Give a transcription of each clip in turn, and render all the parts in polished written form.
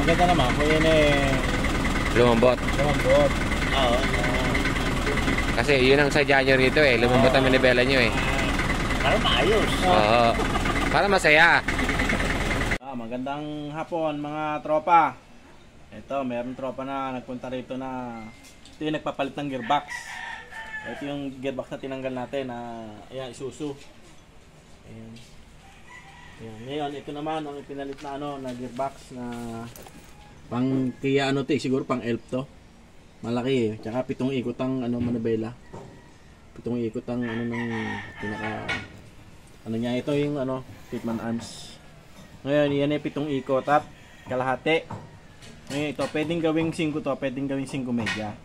maganda naman. Kung yan lumambot. lumambot. Oo. Kasi yun ang sadya nyo rito eh. Lumambot ang manibela nyo eh. Para maayos. Oo. Para masaya. Magandang hapon mga tropa. Ito, meron tropa na nagpunta rito na ito yung nagpapalit ng gearbox. Ito yung gearbox na tinanggal natin na ayan, Isuzu. Ayan. Ayan. Ngayon, ito naman ang pinalit na na gearbox na pang Kia siguro pang elf to. Malaki eh. Tsaka 7 ikot ang manibela. 7 ikot ang ng pinaka niya, ito yung Pitman arms. Ngayon, yan ay 7 ikot at kalahati. Ngayon ito, pwedeng gawing 5 to, pwedeng gawing 5 medya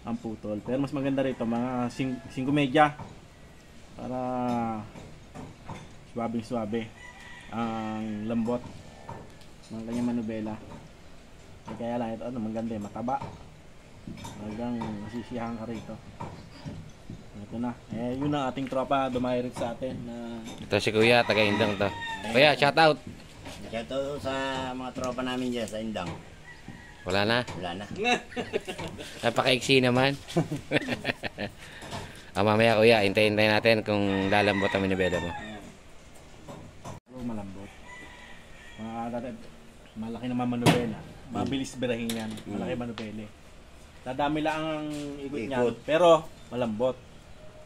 ang putol. Pero mas maganda rito, mga 5 medya para suwabe ang lambot ng kanyang manubela. Kaya lang, ito maganda, mataba. Talagang masisiyahan ka rito. Ito na. Yun ang ating tropa dumahirit sa atin na Ito si Kuya, taga Indang to. Kuya, shout out. Shout out sa mga tropa namin dyan sa Indang. Wala na. Wala na. Napaka-iksi naman. Mamaya Kuya, hintayin natin kung lalambot ang manibela mo. malambot. Malaki naman manubela. Mabilis birahin yan. Malaki manubela. Dadami lang ang ikot niyan, pero malambot.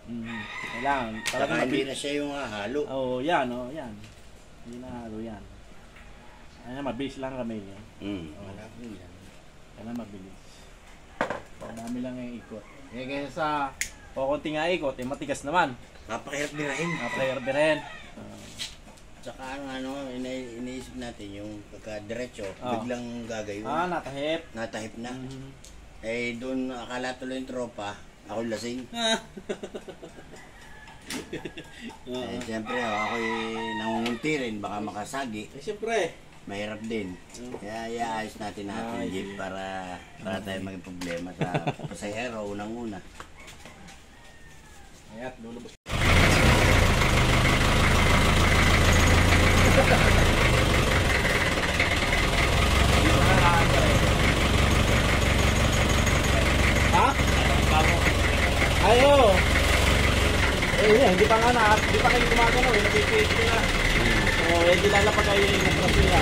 Kailangan. Talagang hindi na siya yung halo. Oo, yan. Yan. Hindi na halo yan. Ayan, mabilis lang kami yan. Kailangan mabilis. Dami lang yung ikot. Kaya sa konti nga ikot, matigas naman. Napakahirap birahin. Napakahirap birahin. Tsaka iniisip natin yung pagka-diretso, biglang gagayon. Natahip. Natahip na. Doon akala tuloy yung tropa, ako lasing. Siyempre ako'y nangungunti rin, baka makasagi. Siyempre. Mahirap din. Kaya iayos natin jeep para tayo maging problema sa pasahero unang-una. Ayan, lulubos. Ayo. Hindi pa kayo gumagano, nag-i-face ko na. Hindi lalapag kayo yung nag-traffic na.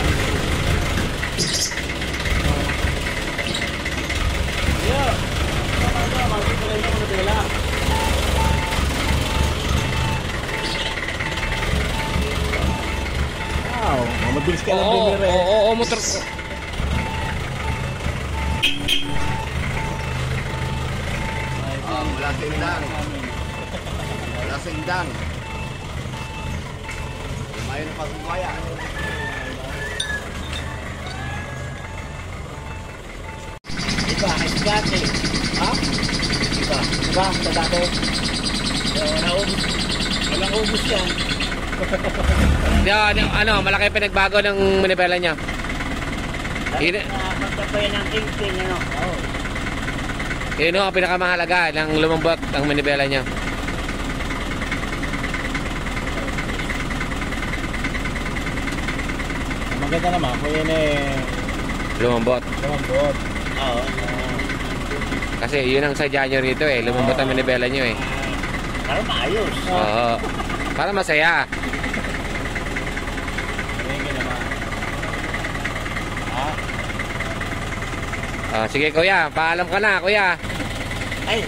Yo. Magiging pala yung manubela. Wow, mabilis ka lang din rin. Oo, motor. Wala sindang. Wala sindang. Lumayan pa sa kaya. Diba, ay dati. Ha? Diba, sa dati. Walang ubus yan. Malaki pinagbago ng manibela niya. Pagkapay ng kingpin, Yun ang pinakamahalaga ng lumambot ang manibela niya. Maganda naman kung yan Lumambot. lumambot. Oo. Kasi yun ang sadya nyo rito eh. Lumambot ang manibela nyo eh. Para maayos. Oo. Para masaya. naman. Sige Kuya, paalam ka na Kuya. Ay,